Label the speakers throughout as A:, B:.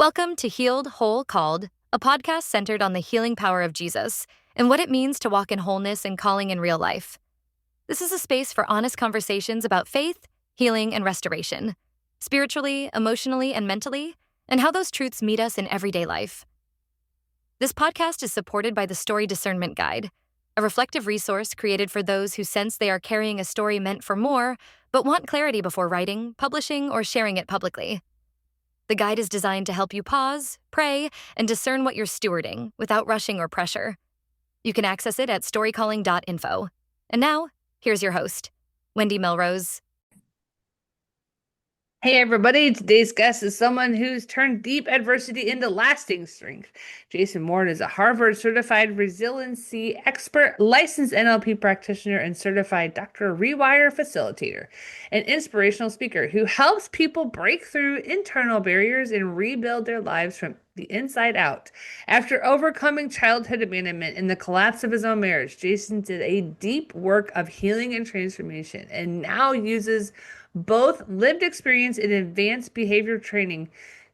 A: Welcome to Healed, Whole, Called, a podcast centered on the healing power of Jesus and what it means to walk in wholeness and calling in real life. This is a space for honest conversations about faith, healing, and restoration, spiritually, emotionally, and mentally, and how those truths meet us in everyday life. This podcast is supported by the Story Discernment Guide, a reflective resource created for those who sense they are carrying a story meant for more, but want clarity before writing, publishing, or sharing it publicly. The guide is designed to help you pause, pray, and discern what you're stewarding without rushing or pressure. You can access it at storycalling.info. And now, here's your host, Wendy Melrose.
B: Hey everybody, today's guest is someone who's turned deep adversity into lasting strength. Jason Ward is a Harvard certified resiliency expert, licensed NLP practitioner, and certified Dr. Rewire facilitator, an inspirational speaker who helps people break through internal barriers and rebuild their lives from the inside out. After overcoming childhood abandonment and the collapse of his own marriage, Jason did a deep work of healing and transformation and now uses both lived experience and advanced behavior training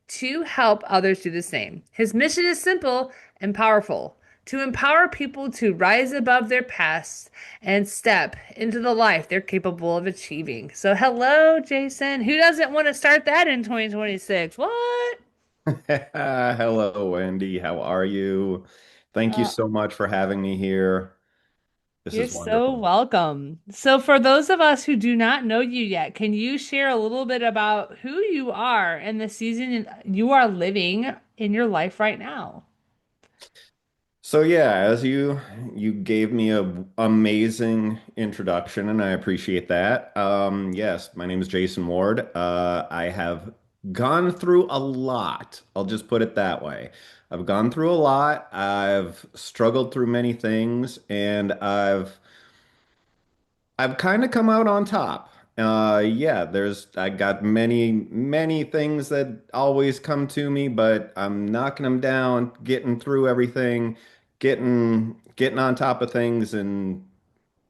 B: to help others do the same. His mission is simple and powerful: to empower people to rise above their past and step into the life they're capable of achieving. So, hello, Jason. Who doesn't want to start that in 2026? What?
C: Hello, Wendy. How are you? Thank you
B: Uh,
C: so much for having me here. This
B: you're
C: is
B: so
C: wonderful.
B: welcome. So, for those of us who do not know you yet, can you share a little bit about who you are and the season you are living in your life right now?
C: So yeah, as you gave me a amazing introduction, and I appreciate that. Yes, my name is Jason Ward. I have gone through a lot. I'll just put it that way. I've gone through a lot. I've struggled through many things, and I've kind of come out on top. Yeah, I got many things that always come to me, but I'm knocking them down, getting through everything, getting on top of things and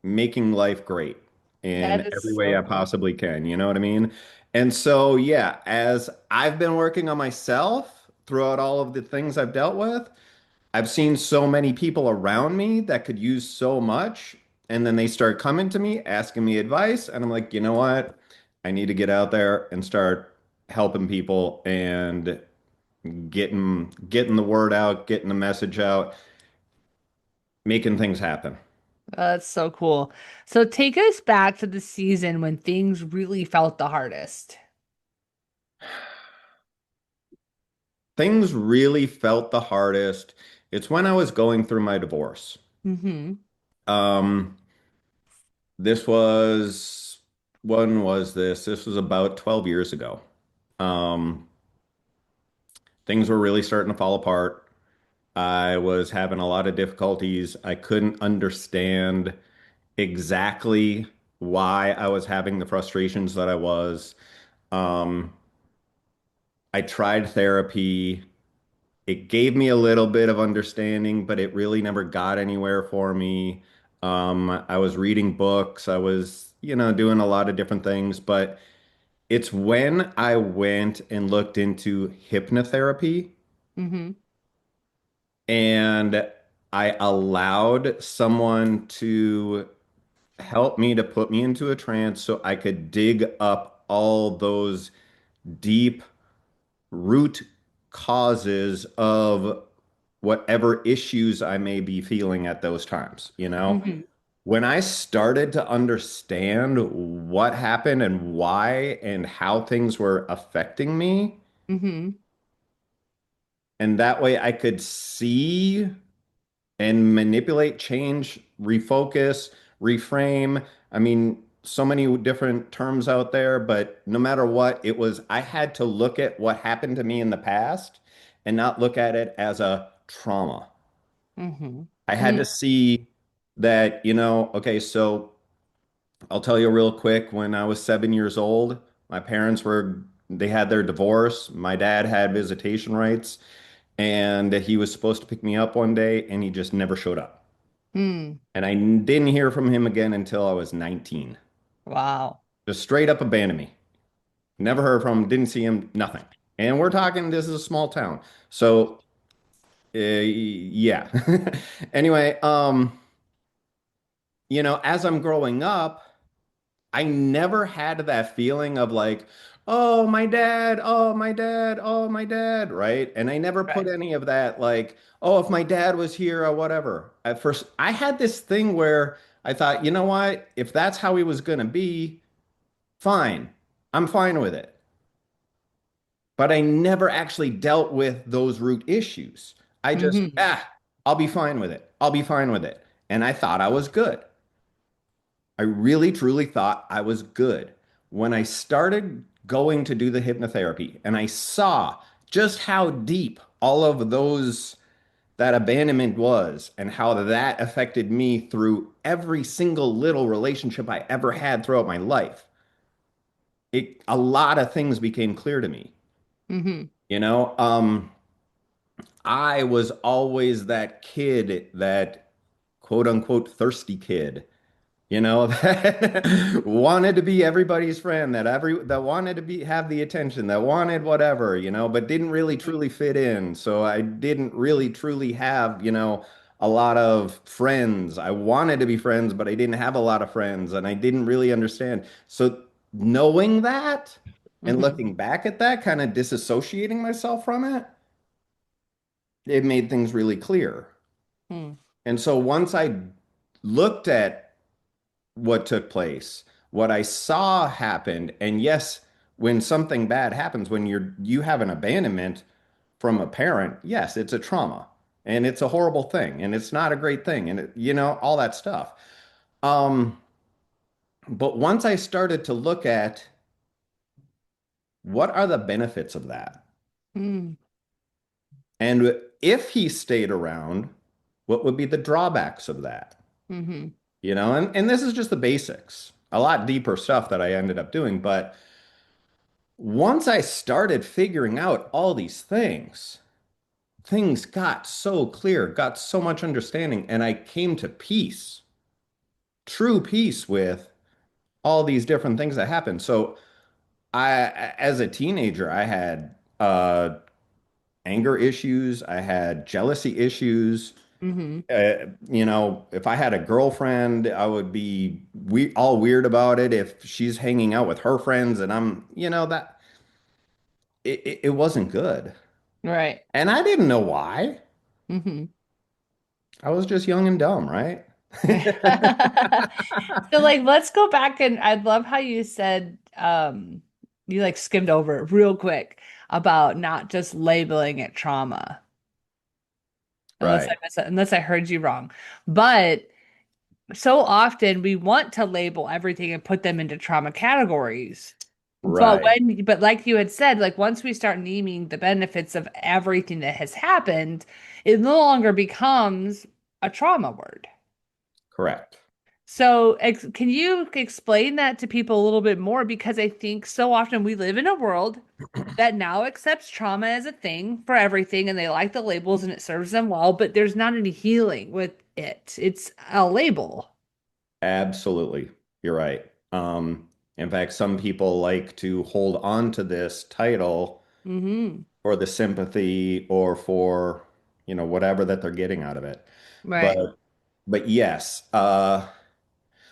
C: making life great in
B: That is
C: every way
B: so
C: I
B: cool.
C: possibly can. You know what I mean? And so, yeah, as I've been working on myself throughout all of the things I've dealt with, I've seen so many people around me that could use so much, and then they start coming to me asking me advice, and I'm like, you know what? I need to get out there and start helping people and getting the word out, getting the message out, making things happen.
B: That's so cool. So, take us back to the season when things really felt the hardest.
C: Things really felt the hardest. It's when I was going through my divorce.
B: Mm-hmm.
C: Um, this was, when was this? This was about 12 years ago. Um, Things were really starting to fall apart. I was having a lot of difficulties. I couldn't understand exactly why I was having the frustrations that I was. Um, I tried therapy. It gave me a little bit of understanding, but it really never got anywhere for me. I was reading books. I was, doing a lot of different things, but it's when I went and looked into hypnotherapy
B: Mm-hmm.
C: and I allowed someone to help me to put me into a trance so I could dig up all those deep root causes of whatever issues I may be feeling at those times, you know?
B: Mm-hmm.
C: When I started to understand what happened and why and how things were affecting me,
B: Mm-hmm.
C: and that way I could see and manipulate, change, refocus, reframe. I mean, so many different terms out there, but no matter what, I had to look at what happened to me in the past and not look at it as a trauma.
B: Mm-hmm.
C: I had
B: And
C: to see that, okay, so I'll tell you real quick. When I was 7 years old, my parents they had their divorce. My dad had visitation rights, and he was supposed to pick me up one day, and he just never showed up.
B: mm,
C: And I didn't hear from him again until I was 19.
B: wow.
C: Just straight up abandoned me. Never heard from him, didn't see him, nothing. And we're talking, this is a small town. So, yeah. Anyway, as I'm growing up, I never had that feeling of like, oh, my dad, oh, my dad, oh, my dad, right? And I never put
B: Right.
C: any of that like, oh, if my dad was here or whatever. At first, I had this thing where I thought, you know what? If that's how he was going to be, fine. I'm fine with it. But I never actually dealt with those root issues. I just,
B: Hmm.
C: I'll be fine with it. I'll be fine with it. And I thought I was good. I really, truly thought I was good. When I started going to do the hypnotherapy and I saw just how deep all of that abandonment was and how that affected me through every single little relationship I ever had throughout my life, a lot of things became clear to me.
B: Hmm.
C: You know, I was always that kid, that quote unquote thirsty kid, that wanted to be everybody's friend, that wanted to have the attention, that wanted whatever, but didn't really truly fit in. So I didn't really truly have, a lot of friends. I wanted to be friends, but I didn't have a lot of friends and I didn't really understand. So knowing that and
B: Hmm.
C: looking back at that, kind of disassociating myself from it, it made things really clear.
B: Hmm.
C: And so once I looked at what took place, what I saw happened, and yes, when something bad happens, when you have an abandonment from a parent, yes, it's a trauma and it's a horrible thing and it's not a great thing and all that stuff. Um, but once I started to look at what are the benefits of that,
B: Hmm.
C: and if he stayed around, what would be the drawbacks of that?
B: Hmm.
C: And this is just the basics, a lot deeper stuff that I ended up doing. But once I started figuring out all these things got so clear, got so much understanding, and I came to peace, true peace with all these different things that happened. So as a teenager, I had anger issues, I had jealousy issues.
B: Hmm.
C: If I had a girlfriend, I would be all weird about it if she's hanging out with her friends and that it wasn't good.
B: Right.
C: And I didn't know why.
B: Hmm.
C: I was just young and dumb, right?
B: So like let's go back, and I love how you said you like skimmed over it real quick about not just labeling it trauma.
C: Right,
B: Unless I heard you wrong. But so often we want to label everything and put them into trauma categories.
C: right.
B: But like you had said, like once we start naming the benefits of everything that has happened, it no longer becomes a trauma word.
C: Correct.
B: So, can you explain that to people a little bit more? Because I think so often we live in a world that now accepts trauma as a thing for everything, and they like the labels and it serves them well, but there's not any healing with it. It's a label.
C: Absolutely. You're right. In fact, some people like to hold on to this title
B: Mm-hmm.
C: for the sympathy or for, whatever that they're getting out of it.
B: Right.
C: But yes,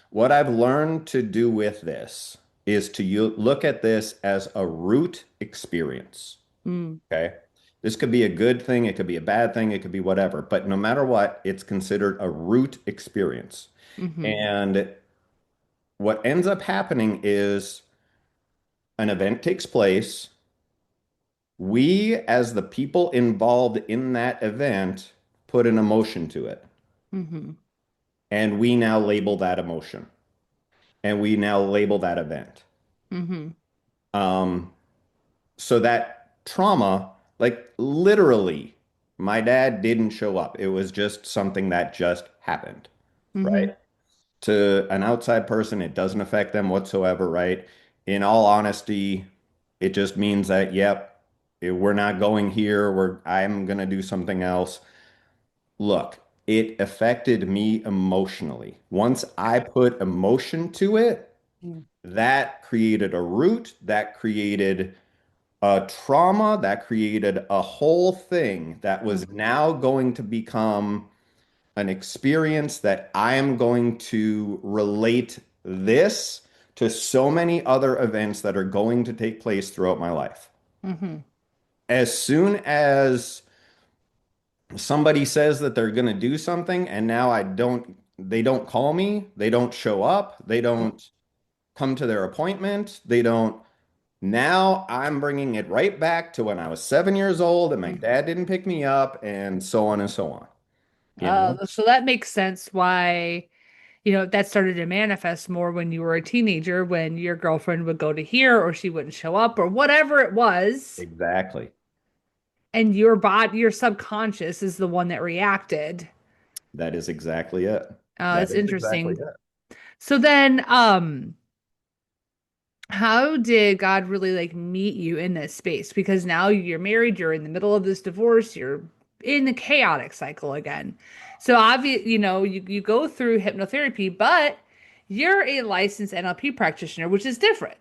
C: what I've learned to do with this is to look at this as a root experience.
B: Mm.
C: Okay. This could be a good thing, it could be a bad thing, it could be whatever. But no matter what, it's considered a root experience.
B: Mm-hmm.
C: And what ends up happening is an event takes place. We, as the people involved in that event, put an emotion to it.
B: Mm-hmm.
C: And we now label that emotion. And we now label that event.
B: Mm-hmm.
C: Um, so that trauma, like literally, my dad didn't show up. It was just something that just happened,
B: Mm-hmm.
C: right? To an outside person, it doesn't affect them whatsoever, right? In all honesty, it just means that, yep, we're not going here. I'm gonna do something else. Look, it affected me emotionally. Once I put emotion to it,
B: Mm-hmm.
C: that created a root, that created a trauma that created a whole thing that was now going to become an experience that I am going to relate this to so many other events that are going to take place throughout my life.
B: Mm-hmm.
C: As soon as somebody says that they're going to do something and now they don't call me, they don't show up, they don't come to their appointment, they don't. Now I'm bringing it right back to when I was 7 years old and my dad didn't pick me up and so on and so on. You know?
B: So that makes sense why, that started to manifest more when you were a teenager, when your girlfriend would go to here or she wouldn't show up or whatever it was,
C: Exactly.
B: and your body, your subconscious is the one that reacted.
C: That is exactly it. That
B: It's
C: is exactly
B: interesting.
C: it.
B: So then, how did God really like meet you in this space? Because now you're married, you're in the middle of this divorce, you're in the chaotic cycle again. So obvious, you go through hypnotherapy, but you're a licensed NLP practitioner, which is different.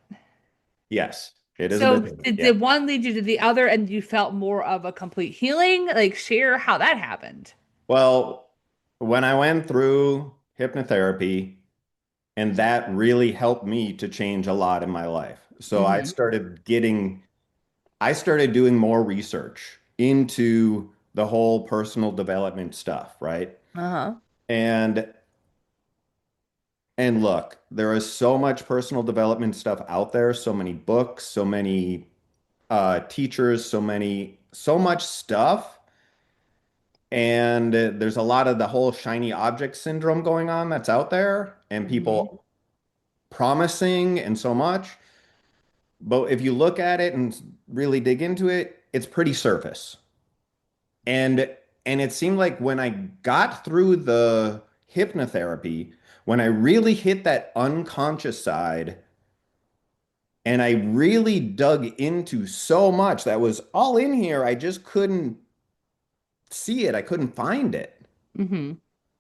C: Yes, it is a
B: So
C: bit different.
B: did,
C: Yeah.
B: did one lead you to the other and you felt more of a complete healing? Like share how that happened.
C: Well, when I went through hypnotherapy, and that really helped me to change a lot in my life. So
B: Mm-hmm.
C: I started doing more research into the whole personal development stuff, right?
B: Uh-huh.
C: And and look, there is so much personal development stuff out there, so many books, so many teachers, so much stuff. And there's a lot of the whole shiny object syndrome going on that's out there, and
B: Mm-hmm.
C: people promising and so much. But if you look at it and really dig into it, it's pretty surface. And and it seemed like when I got through the hypnotherapy, when I really hit that unconscious side and I really dug into so much that was all in here, I just couldn't see it. I couldn't find it.
B: Mm-hmm.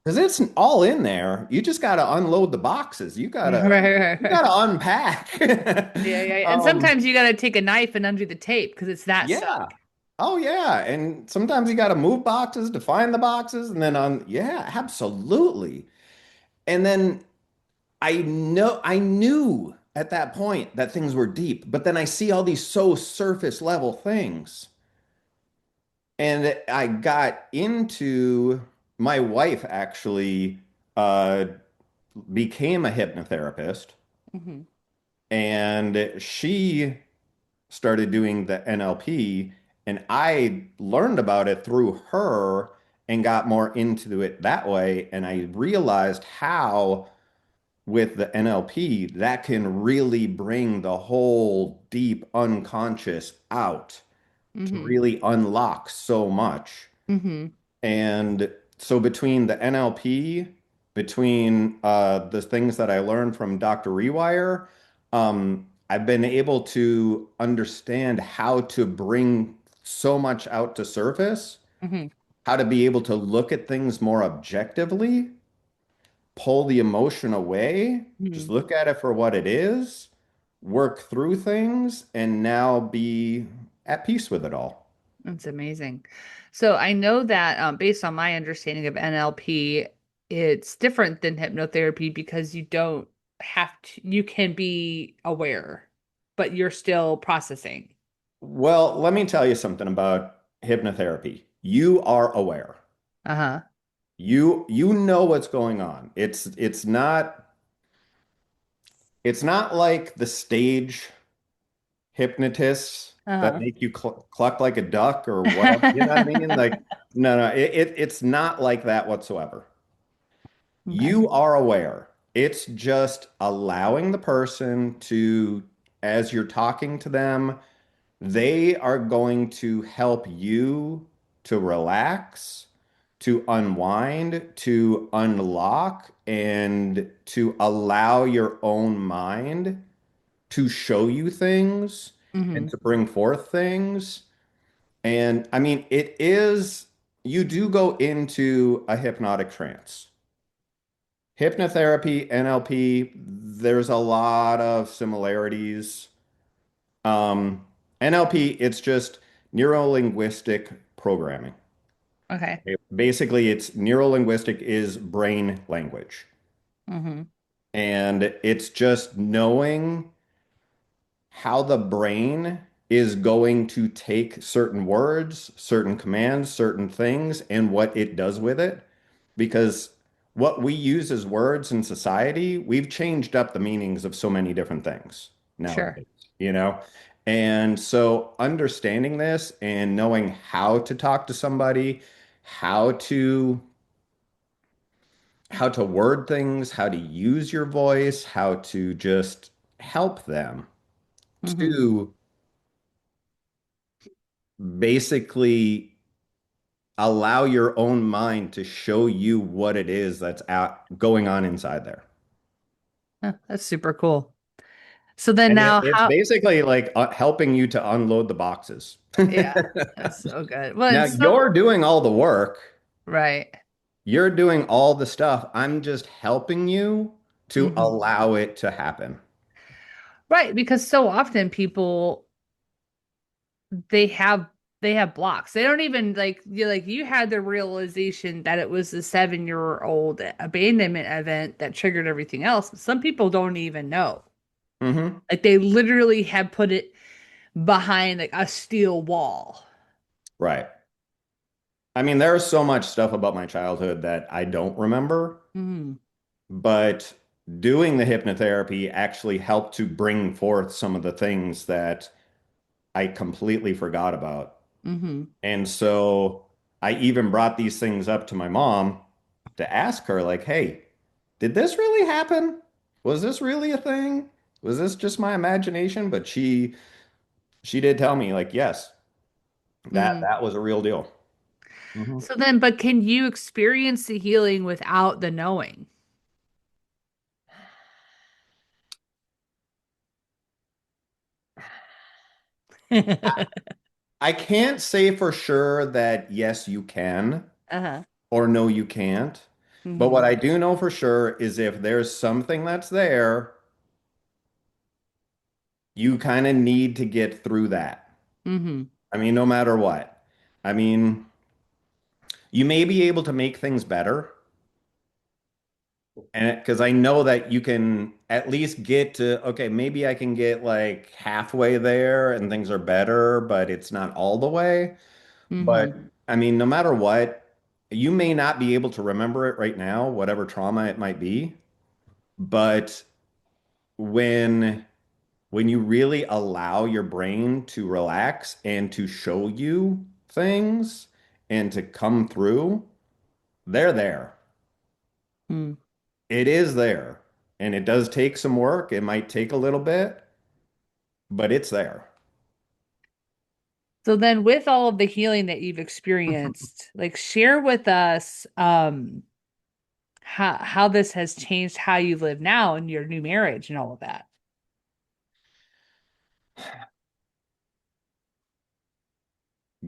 C: Because it's all in there. You just got to unload the boxes.
B: Right, right,
C: You got
B: right.
C: to unpack.
B: Yeah, yeah, yeah. And
C: Um,
B: sometimes you got to take a knife and undo the tape because it's that
C: yeah.
B: stuck.
C: Oh yeah. And sometimes you got to move boxes to find the boxes and then yeah, absolutely. And then I knew at that point that things were deep, but then I see all these so surface level things. And I got into my wife actually uh became a hypnotherapist
B: Mm-hmm.
C: and she started doing the NLP, and I learned about it through her and got more into it that way. And I realized how, with the NLP, that can really bring the whole deep unconscious out to
B: Mm-hmm.
C: really unlock so much.
B: Mm-hmm.
C: And so between the NLP, between the things that I learned from Dr. Rewire, I've been able to understand how to bring so much out to surface,
B: Mm-hmm.
C: how to be able to look at things more objectively, pull the emotion away,
B: Mm-hmm.
C: just look at it for what it is, work through things, and now be at peace with it all.
B: That's amazing. So I know that based on my understanding of NLP, it's different than hypnotherapy because you don't have to, you can be aware, but you're still processing.
C: Well, let me tell you something about hypnotherapy. You are aware.
B: Uh-huh.
C: You know what's going on. It's not like the stage hypnotists that
B: Uh-huh.
C: make you cluck like a duck or whatever. You know what I mean? Like, no, it's not like that whatsoever.
B: Okay.
C: You are aware. It's just allowing the person to, as you're talking to them, they are going to help you to relax, to unwind, to unlock, and to allow your own mind to show you things and
B: Mm-hmm.
C: to bring forth things. And I mean, you do go into a hypnotic trance. Hypnotherapy, NLP, there's a lot of similarities. Um, NLP, it's just neuro-linguistic programming.
B: Okay.
C: Basically, it's neuro-linguistic is brain language.
B: Mm-hmm.
C: And it's just knowing how the brain is going to take certain words, certain commands, certain things, and what it does with it. Because what we use as words in society, we've changed up the meanings of so many different things
B: Sure.
C: nowadays, you know? And so understanding this and knowing how to talk to somebody, how to how to word things, how to use your voice, how to just help them
B: Mm-hmm.
C: to basically allow your own mind to show you what it is that's going on inside there.
B: That's super cool. So then
C: And
B: now
C: it's
B: how,
C: basically like helping you to unload the boxes.
B: yeah, that's so good. Well,
C: Now
B: and
C: you're doing all the work.
B: right.
C: You're doing all the stuff. I'm just helping you to
B: Hmm.
C: allow it to happen.
B: Right, because so often people they have they have blocks. They don't even like you had the realization that it was the 7-year old abandonment event that triggered everything else. Some people don't even know.
C: Hmm.
B: Like they literally have put it behind like a steel wall.
C: Right. I mean, there's so much stuff about my childhood that I don't remember,
B: Mm-hmm.
C: but doing the hypnotherapy actually helped to bring forth some of the things that I completely forgot about.
B: Mm-hmm.
C: And so I even brought these things up to my mom to ask her, like, hey, did this really happen? Was this really a thing? Was this just my imagination? But she did tell me, like, yes, that
B: Mm.
C: that was a real deal. Mhm.
B: So then, but can you experience the healing without the knowing?
C: I can't say for sure that yes, you can
B: Uh-huh.
C: or no, you can't. But
B: Mm-hmm.
C: what I do know for sure is if there's something that's there, you kind of need to get through that.
B: Mm-hmm.
C: I mean, no matter what. I mean, you may be able to make things better. And because I know that you can at least get to, okay, maybe I can get like halfway there and things are better, but it's not all the way. But
B: Mm-hmm.
C: I mean, no matter what, you may not be able to remember it right now, whatever trauma it might be. But when when you really allow your brain to relax and to show you things and to come through, they're there.
B: Mm.
C: It is there. And it does take some work. It might take a little bit, but it's there.
B: So then with all of the healing that you've experienced, like share with us how this has changed how you live now in your new marriage and all of that.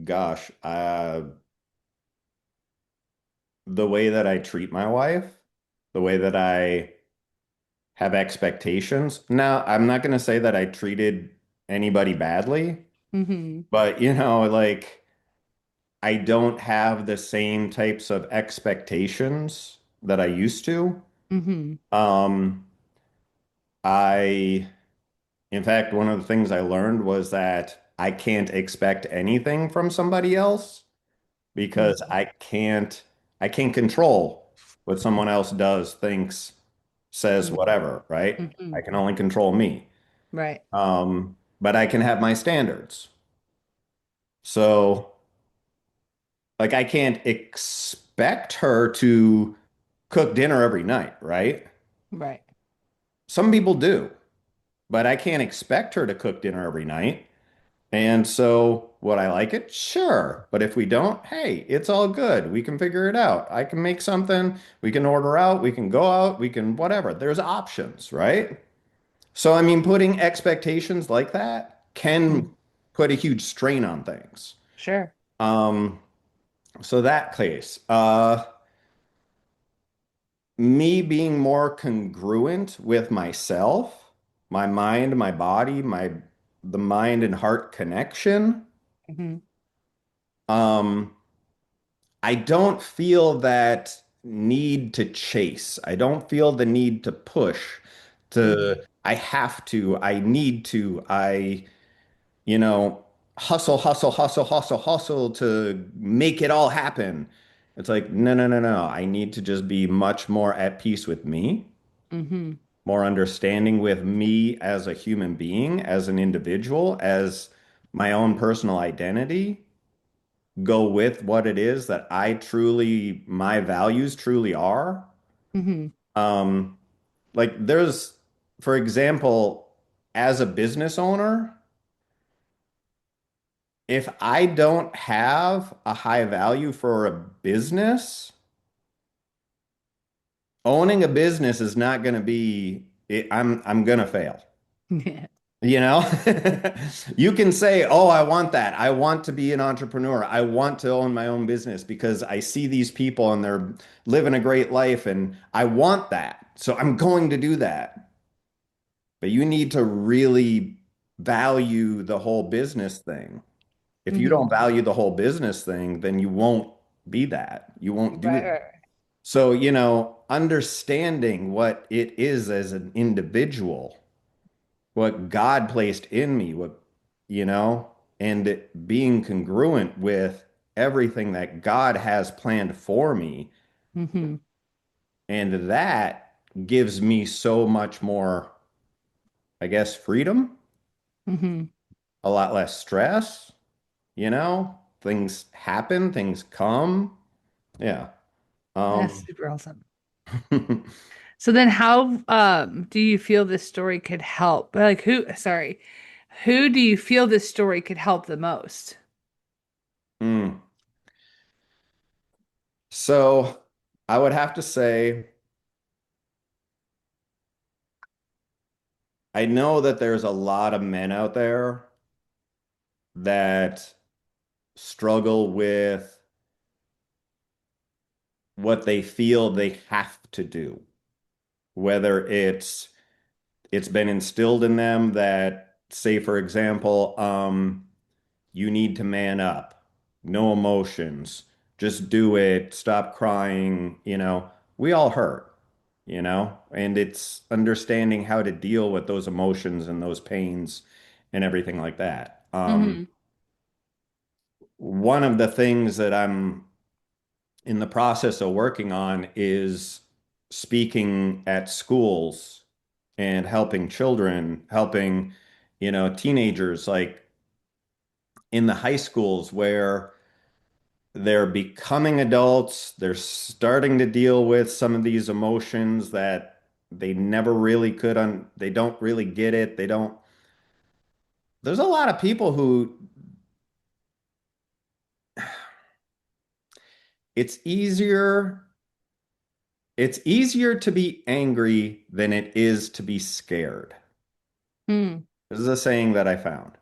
C: Gosh, the way that I treat my wife, the way that I have expectations. Now, I'm not going to say that I treated anybody badly,
B: Mm-hmm.
C: but like I don't have the same types of expectations that I used to.
B: Mm-hmm.
C: Um, I, in fact, one of the things I learned was that I can't expect anything from somebody else because I can't control what someone else does, thinks, says, whatever, right?
B: Mm-hmm.
C: I can only control me.
B: Right.
C: But I can have my standards. So, like, I can't expect her to cook dinner every night, right?
B: Right.
C: Some people do, but I can't expect her to cook dinner every night. And so, would I like it? Sure. But if we don't, hey, it's all good. We can figure it out. I can make something. We can order out. We can go out. We can whatever. There's options, right? So, I mean, putting expectations like that can
B: Mm.
C: put a huge strain on things.
B: Sure.
C: Um, so that case, me being more congruent with myself, my mind, my body, my the mind and heart connection,
B: Hmm.
C: um, I don't feel that need to chase. I don't feel the need to push,
B: Hmm.
C: I have to, I need to, you know, hustle, hustle, hustle, hustle, hustle to make it all happen. It's like, no, no, no, no. I need to just be much more at peace with me,
B: Hmm.
C: more understanding with me as a human being, as an individual, as my own personal identity, go with what it is that I truly, my values truly are.
B: Hmm.
C: Um, like there's, for example, as a business owner, if I don't have a high value for a business, owning a business is not going to be, I'm going to fail.
B: Yeah.
C: You know, you can say, "Oh, I want that. I want to be an entrepreneur. I want to own my own business because I see these people and they're living a great life and I want that. So I'm going to do that." But you need to really value the whole business thing. If you
B: Hmm.
C: don't value the whole business thing, then you won't be that. You won't do
B: Right,
C: that.
B: right,
C: So, understanding what it is as an individual, what God placed in me, you know, and it being congruent with everything that God has planned for me.
B: right. Hmm.
C: And that gives me so much more, I guess, freedom,
B: Hmm.
C: a lot less stress, things happen, things come. Yeah.
B: That's
C: Um,
B: super awesome. So then how do you feel this story could help? Like who do you feel this story could help the most?
C: mm. So I would have to say, I know that there's a lot of men out there that struggle with what they feel they have to do, whether it's been instilled in them that, say, for example, you need to man up, no emotions, just do it, stop crying, we all hurt, and it's understanding how to deal with those emotions and those pains and everything like that.
B: Hmm.
C: One of the things that I'm in the process of working on is speaking at schools and helping children, helping, teenagers, like in the high schools where they're becoming adults, they're starting to deal with some of these emotions that they never really could they don't really get it. They don't, there's a lot of people who it's easier it's easier to be angry than it is to be scared.
B: Hmm.
C: This is a saying that I found.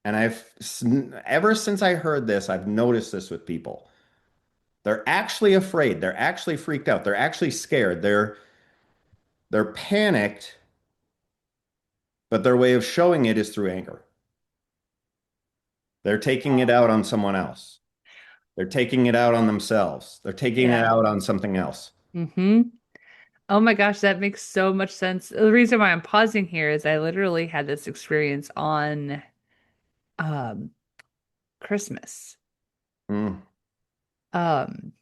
C: And ever since I heard this, I've noticed this with people. They're actually afraid. They're actually freaked out. They're actually scared. They're panicked, but their way of showing it is through anger. They're taking it out on someone else. They're taking it out on themselves. They're taking it
B: Yeah.
C: out on something else.
B: Hmm. Oh my gosh, that makes so much sense. The reason why I'm pausing here is I literally had this experience on um Christmas.
C: Mm,
B: Um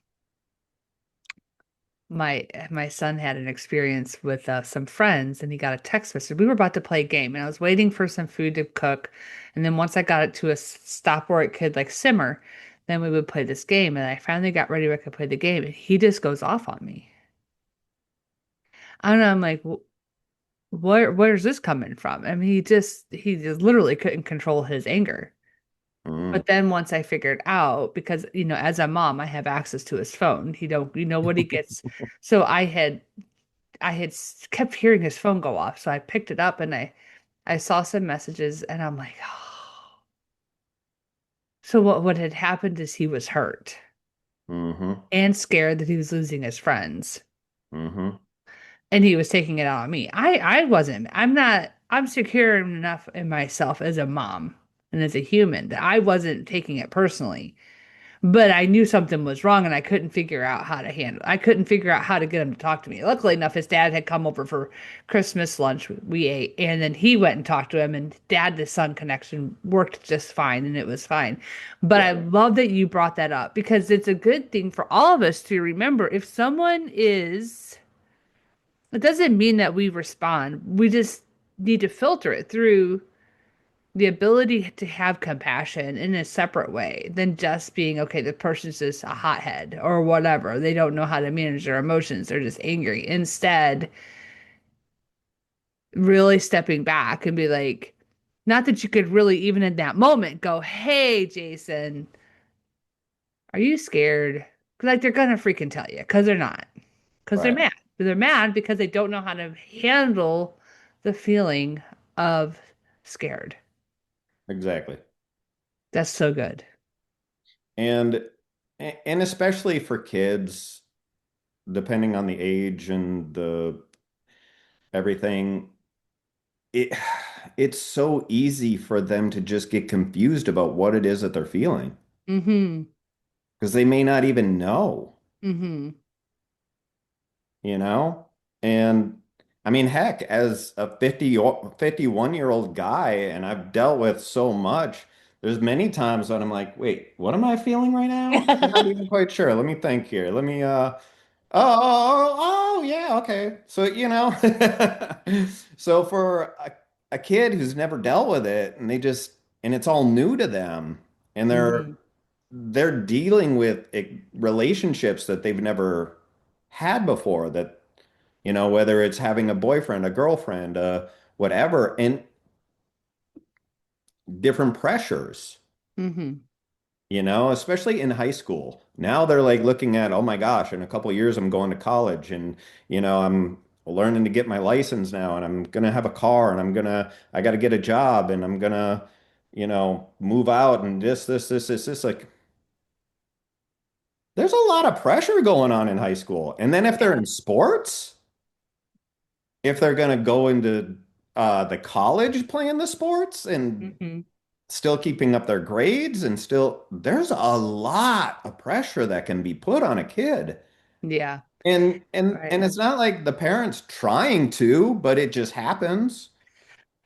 B: my son had an experience with some friends and he got a text message. We were about to play a game and I was waiting for some food to cook. And then once I got it to a stop where it could like simmer, then we would play this game. And I finally got ready where I could play the game and he just goes off on me. I don't know, I'm like, where's this coming from? I mean, he just literally couldn't control his anger.
C: mm.
B: But then once I figured out, because as a mom, I have access to his phone. He don't, what he gets. So I had kept hearing his phone go off, so I picked it up and I saw some messages and I'm like, oh. So what had happened is he was hurt
C: Mm-hmm.
B: and scared that he was losing his friends
C: Mm-hmm.
B: and he was taking it out on me. I wasn't. I'm not. I'm secure enough in myself as a mom and as a human that I wasn't taking it personally. But I knew something was wrong and I couldn't figure out how to handle it. I couldn't figure out how to get him to talk to me. Luckily enough, his dad had come over for Christmas lunch. We ate, and then he went and talked to him, and dad to son connection worked just fine, and it was fine. But I
C: Yeah.
B: love that you brought that up because it's a good thing for all of us to remember if someone is, it doesn't mean that we respond. We just need to filter it through the ability to have compassion in a separate way than just being, okay, the person's just a hothead or whatever. They don't know how to manage their emotions. They're just angry. Instead, really stepping back and be like, not that you could really, even in that moment, go, hey, Jason, are you scared? 'Cause, like, they're gonna freaking tell you because they're not. Because they're
C: Right.
B: mad. They're mad because they don't know how to handle the feeling of scared.
C: Exactly.
B: That's so good.
C: And and especially for kids, depending on the age and the everything, it it's so easy for them to just get confused about what it is that they're feeling
B: Mm-hmm.
C: because they may not even know,
B: Mm-hmm.
C: you know? And I mean, heck, as a 51-year-old guy, and I've dealt with so much, there's many times when I'm like, wait, what am I feeling right now? I'm not even quite sure. Let me think here. Let me oh, yeah, okay. So, so for a kid who's never dealt with it and and it's all new to them and
B: Mm-hmm.
C: they're dealing with relationships that they've never had before that, whether it's having a boyfriend, a girlfriend, whatever, and different pressures.
B: Mm-hmm.
C: Especially in high school. Now they're like looking at, oh my gosh, in a couple of years I'm going to college and I'm learning to get my license now and I'm gonna have a car and I gotta get a job and I'm gonna, move out and this. Like there's a lot of pressure going on in high school. And then if they're
B: Yeah.
C: in sports, if they're gonna go into the college playing the sports and
B: Mm-hmm.
C: still keeping up their grades and still there's a lot of pressure that can be put on a kid.
B: Yeah.
C: And
B: Right.
C: it's not like the parents trying to, but it just happens.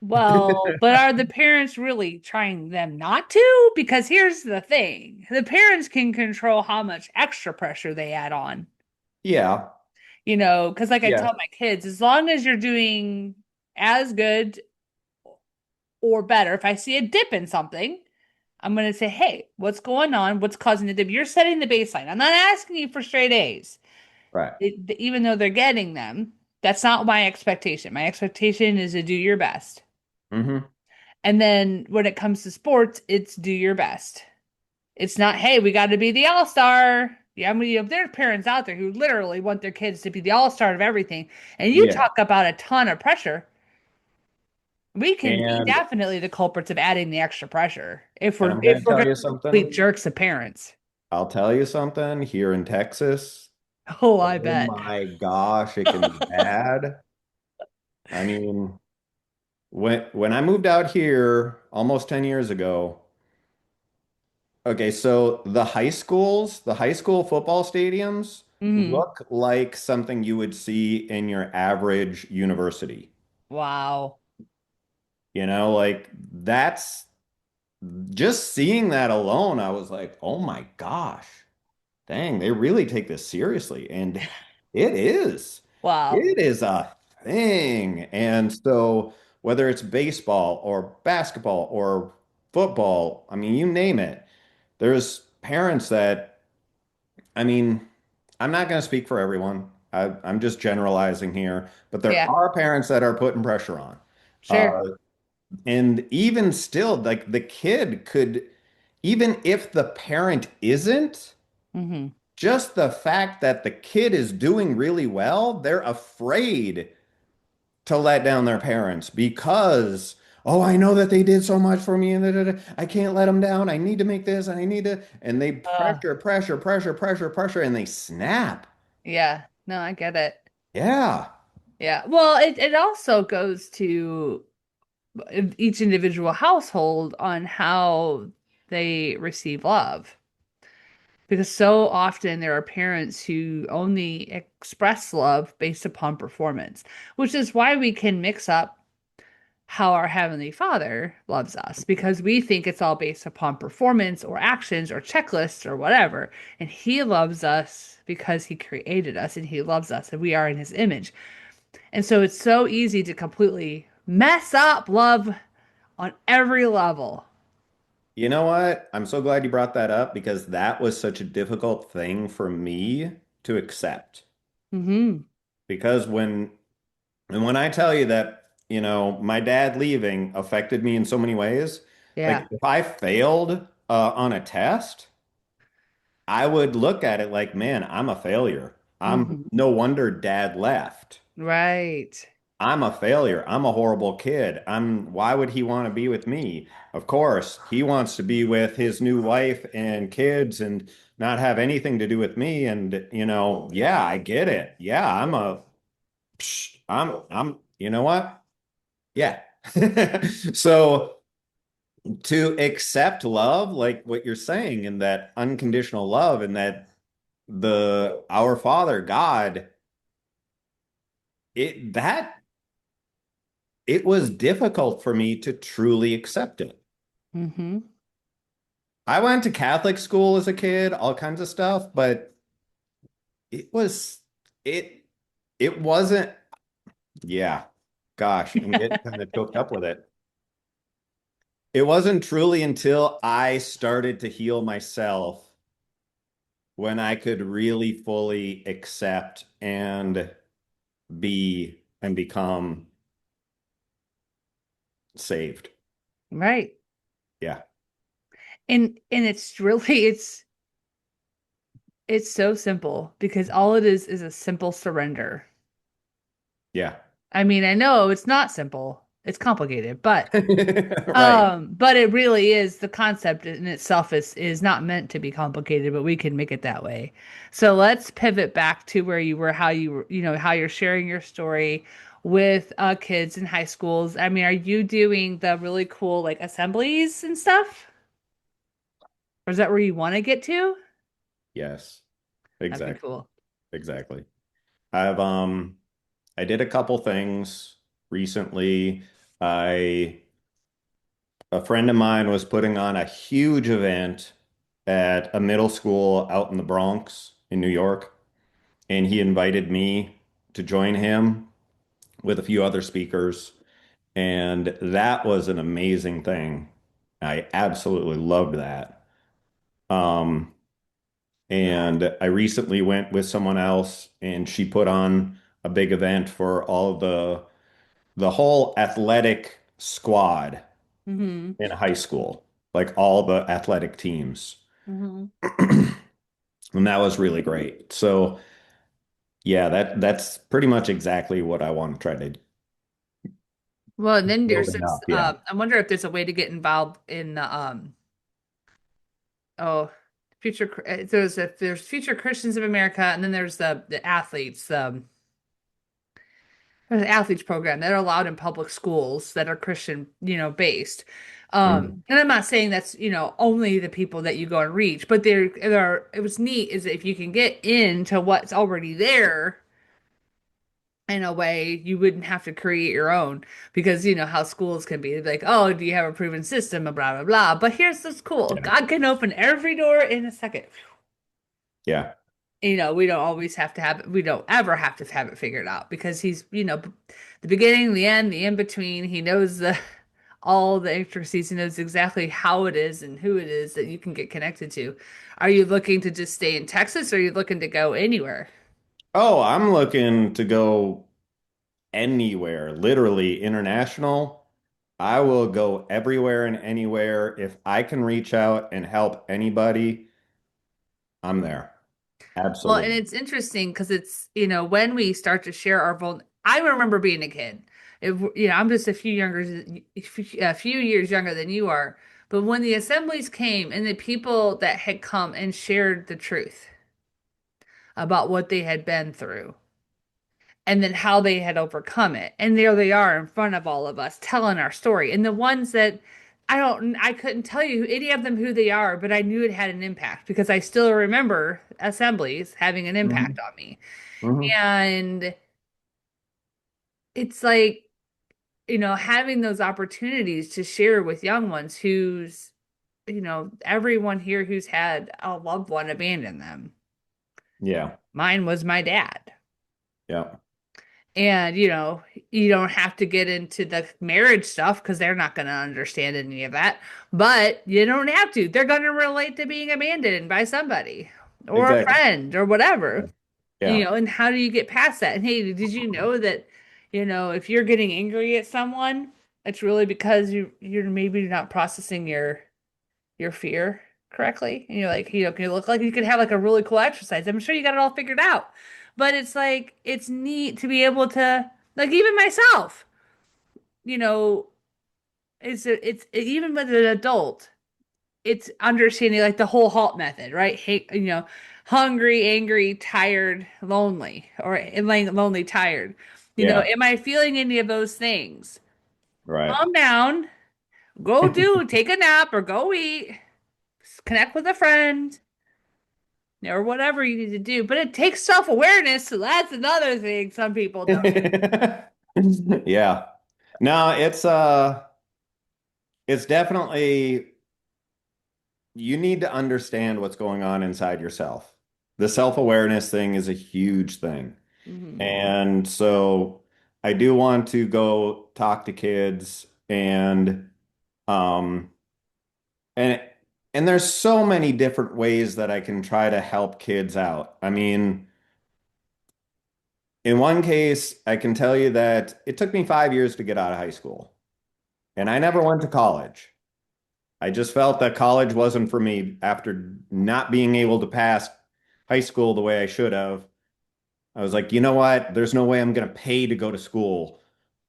B: Well, but are the parents really trying them not to? Because here's the thing. The parents can control how much extra pressure they add on.
C: Yeah.
B: Because like I
C: Yeah.
B: tell my kids, as long as you're doing as good or better, if I see a dip in something, I'm going to say, hey, what's going on? What's causing the dip? You're setting the baseline. I'm not asking you for straight A's.
C: Right.
B: Even though they're getting them, that's not my expectation. My expectation is to do your best.
C: Hmm.
B: And then when it comes to sports, it's do your best. It's not, hey, we got to be the all-star. Yeah, I mean, there are parents out there who literally want their kids to be the all-star of everything. And you
C: Yeah.
B: talk about a ton of pressure. We can be
C: And
B: definitely the culprits of adding the extra pressure if
C: and
B: we're
C: I'm
B: if
C: going to
B: we're
C: tell
B: gonna
C: you
B: be complete
C: something.
B: jerks of parents.
C: I'll tell you something here in Texas.
B: Oh, I
C: Oh
B: bet.
C: my gosh, it can be bad. I mean, when I moved out here almost 10 years ago, okay, so the high school football stadiums
B: Hmm.
C: look like something you would see in your average university.
B: Wow.
C: Like that's just seeing that alone, I was like, oh my gosh, dang, they really take this seriously. And it is.
B: Wow.
C: It is a thing. And so whether it's baseball or basketball or football, I mean, you name it, there's parents that I mean, I'm not going to speak for everyone. I'm just generalizing here, but there
B: Yeah,
C: are parents that are putting pressure on.
B: sure.
C: Uh, and even still, like the kid could, even if the parent isn't,
B: Hmm.
C: just the fact that the kid is doing really well, they're afraid to let down their parents because, oh, I know that they did so much for me and I can't let them down. I need to make this and I need to, and they
B: Uh,
C: pressure, and they snap.
B: yeah. No, I get it.
C: Yeah.
B: Yeah. Well, it also goes to each individual household on how they receive love. Because so often there are parents who only express love based upon performance, which is why we can mix up how our Heavenly Father loves us, because we think it's all based upon performance or actions or checklists or whatever. And He loves us because He created us and He loves us and we are in His image. And so it's so easy to completely mess up love on every level.
C: You know what? I'm so glad you brought that up because that was such a difficult thing for me to accept.
B: Hmm.
C: Because when I tell you that, my dad leaving affected me in so many ways,
B: Yeah.
C: like if I failed on a test, I would look at it like, man, I'm a failure. I'm
B: Hmm.
C: no wonder dad left.
B: Right.
C: I'm a failure. I'm a horrible kid. Why would he want to be with me? Of course, he wants to be with his new wife and kids and not have anything to do with me. And, yeah, I get it. Yeah, you know what? Yeah. So to accept love, like what you're saying, and that unconditional love, and that our Father God, that it was difficult for me to truly accept it.
B: Hmm.
C: I went to Catholic school as a kid, all kinds of stuff, but it was it it wasn't, yeah, gosh, I'm getting kind of choked up with it. It wasn't truly until I started to heal myself when I could really fully accept and be and become saved.
B: Right.
C: Yeah.
B: And it's really it's so simple because all it is a simple surrender.
C: Yeah.
B: I mean, I know it's not simple. It's complicated,
C: Right.
B: but it really is the concept in itself is not meant to be complicated, but we can make it that way. So let's pivot back to where you were, how you were, how you're sharing your story with kids in high schools. I mean, are you doing the really cool like assemblies and stuff? Or is that where you want to get to?
C: Yes.
B: That'd be
C: Exactly.
B: cool.
C: Exactly. I did a couple things recently. I A friend of mine was putting on a huge event at a middle school out in the Bronx in New York, and he invited me to join him with a few other speakers, and that was an amazing thing. I absolutely loved that. Um, and I recently went with someone else, and she put on a big event for all of the whole athletic squad
B: Mm-hmm.
C: in high school, like all the athletic teams.
B: Mm-hmm.
C: And that was really great. So yeah, that's pretty much exactly what I want to try to
B: Well, and then
C: build
B: there's
C: it
B: this,
C: up. Yeah.
B: I wonder if there's a way to get involved in oh, there's Future Christians of America, and then there's the athletes, there's an athletes program that are allowed in public schools that are Christian, based.
C: Mhm.
B: And I'm not saying that's, only the people that you go and reach, but it was neat is if you can get into what's already there in a way you wouldn't have to create your own because you know how schools can be like, oh, do you have a proven system and blah blah blah. But here's what's cool.
C: Yeah.
B: God can open every door in a second.
C: Yeah.
B: We don't always have to have it, we don't ever have to have it figured out because he's, the beginning, the end, the in between. He knows the all the intricacies. He knows exactly how it is and who it is that you can get connected to. Are you looking to just stay in Texas or are you looking to go anywhere?
C: Oh, I'm looking to go anywhere, literally international. I will go everywhere and anywhere. If I can reach out and help anybody, I'm there.
B: Well, and
C: Absolutely.
B: it's interesting because it's, when we start to share our I remember being a kid. I'm just a few years younger than you are. But when the assemblies came and the people that had come and shared the truth about what they had been through, and then how they had overcome it. And there they are in front of all of us telling our story. And the ones that I couldn't tell you any of them who they are, but I knew it had an impact because I still remember assemblies having an impact
C: Mhm.
B: on me.
C: Mhm.
B: And it's like, having those opportunities to share with young ones everyone here who's had a loved one abandon them.
C: Yeah.
B: Mine was my dad.
C: Yeah.
B: And, you don't have to get into the marriage stuff because they're not going to understand any of that. But you don't have to. They're going to relate to being abandoned by somebody or a
C: Exactly.
B: friend or whatever,
C: Yeah.
B: and how do you get past that? And hey, did you know that, if you're getting angry at someone, it's really because you're maybe not processing your fear correctly. And you're like, you look like you could have like a really cool exercise. I'm sure you got it all figured out. But it's like it's neat to be able to like even myself, you know, even with an adult, it's understanding like the whole halt method, right? Hey, hungry, angry, tired, lonely, or like lonely, tired.
C: Yeah.
B: Am I feeling any of those things?
C: Right.
B: Calm down, take a nap or go eat, connect with a friend, or whatever you need to do. But it takes self-awareness, so that's another thing some people don't.
C: Yeah. No, it's definitely you need to understand what's going on inside yourself. The self-awareness thing is a huge thing.
B: Hmm.
C: And so I do want to go talk to kids um and and there's so many different ways that I can try to help kids out. I mean, in one case, I can tell you that it took me 5 years to get out of high school, and I never went to college. I just felt that college wasn't for me after not being able to pass high school the way I should have. I was like, you know what? There's no way I'm going to pay to go to school.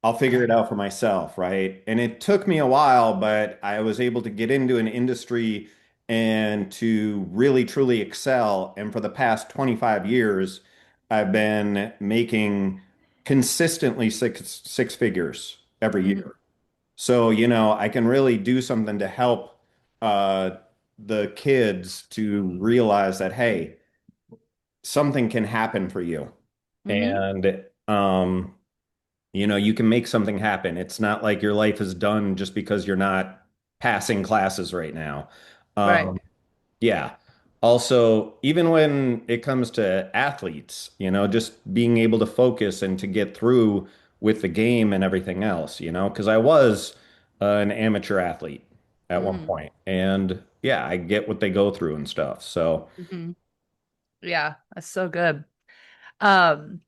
C: I'll figure it out for myself, right? And it took me a while, but I was able to get into an industry and to really truly excel. And for the past 25 years, I've been making consistently six figures every
B: Hmm.
C: year. So, I can really do something to help uh, the kids to realize that, hey, something can happen for you.
B: Hmm.
C: And you can make something happen. It's not like your life is done just because you're not passing classes right now.
B: Right.
C: Um, yeah. Also, even when it comes to athletes, just being able to focus and to get through with the game and everything else, because I was an amateur athlete at one
B: Hmm.
C: point. And yeah, I get what they go through and stuff. So,
B: Hmm. Yeah, that's so good. Um,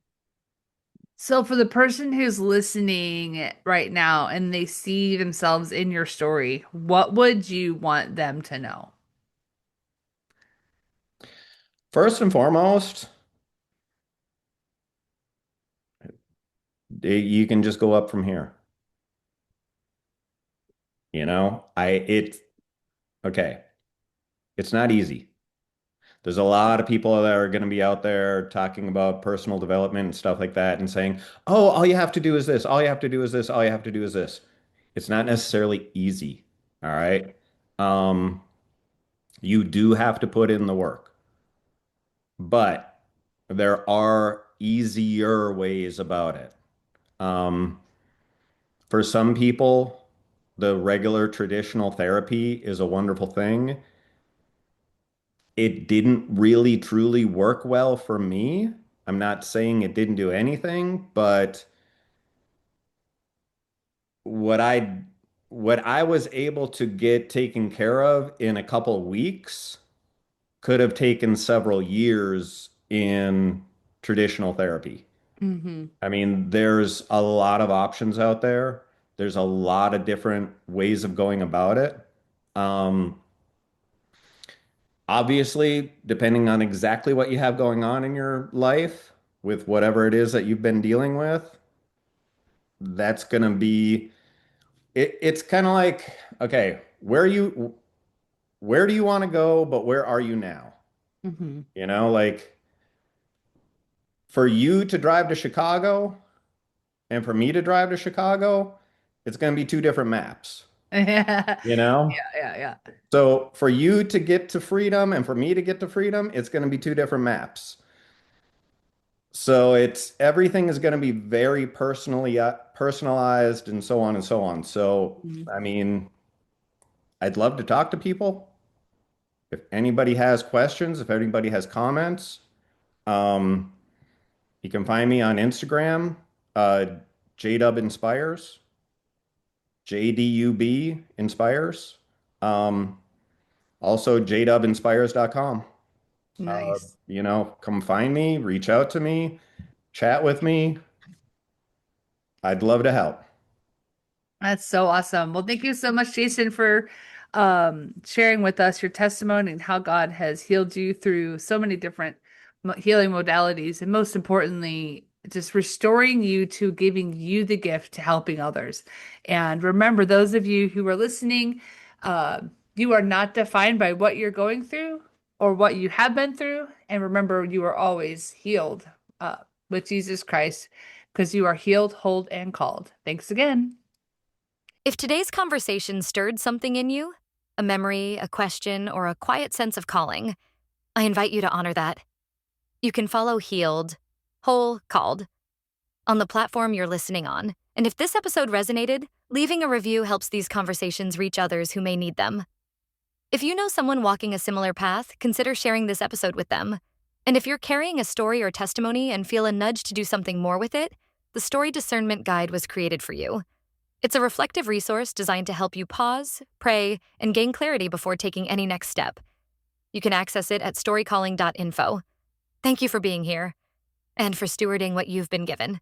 B: so for the person who's listening right now and they see themselves in your story, what would you want them to know?
C: first and foremost, you can just go up from here. Okay, it's not easy. There's a lot of people that are going to be out there talking about personal development and stuff like that and saying, oh, all you have to do is this. All you have to do is this. All you have to do is this. It's not necessarily easy. All right. Um, you do have to put in the work, but there are easier ways about it. Um, for some people, the regular traditional therapy is a wonderful thing. It didn't really truly work well for me. I'm not saying it didn't do anything, but what I what I was able to get taken care of in a couple weeks could have taken several years in traditional therapy.
B: Hmm.
C: I mean, there's a lot of options out there. There's a lot of different ways of going about it. Um, Obviously, depending on exactly what you have going on in your life with whatever it is that you've been dealing with, that's going to be it's kind of like, okay, where do you want to go, but where are you now?
B: Hmm.
C: Like For you to drive to Chicago and for me to drive to Chicago, it's going to be two different maps,
B: Yeah,
C: you know?
B: yeah.
C: So for you to get to freedom and for me to get to freedom, it's going to be two different maps. So it's everything is going to be very personalized and so on and so on. So,
B: Mhm.
C: I mean, I'd love to talk to people. If anybody has questions, if anybody has comments, um, you can find me on Instagram, uh, JDub Inspires, JDUB Inspires. Um, Also, jdubinspires.com.
B: Nice.
C: Come find me, reach out to me, chat with me. I'd love to help.
B: That's so awesome. Well, thank you so much, Jason, for sharing with us your testimony and how God has healed you through so many different healing modalities, and most importantly, just restoring you to giving you the gift to helping others. And remember, those of you who are listening, uh, you are not defined by what you're going through or what you have been through. And remember, you are always healed with Jesus Christ because you are healed, whole, and called. Thanks again.
A: If today's conversation stirred something in you, a memory, a question, or a quiet sense of calling, I invite you to honor that. You can follow Healed, Whole, Called on the platform you're listening on. And if this episode resonated, leaving a review helps these conversations reach others who may need them. If you know someone walking a similar path, consider sharing this episode with them. And if you're carrying a story or testimony and feel a nudge to do something more with it, the Story Discernment Guide was created for you. It's a reflective resource designed to help you pause, pray, and gain clarity before taking any next step. You can access it at storycalling.info. Thank you for being here and for stewarding what you've been given.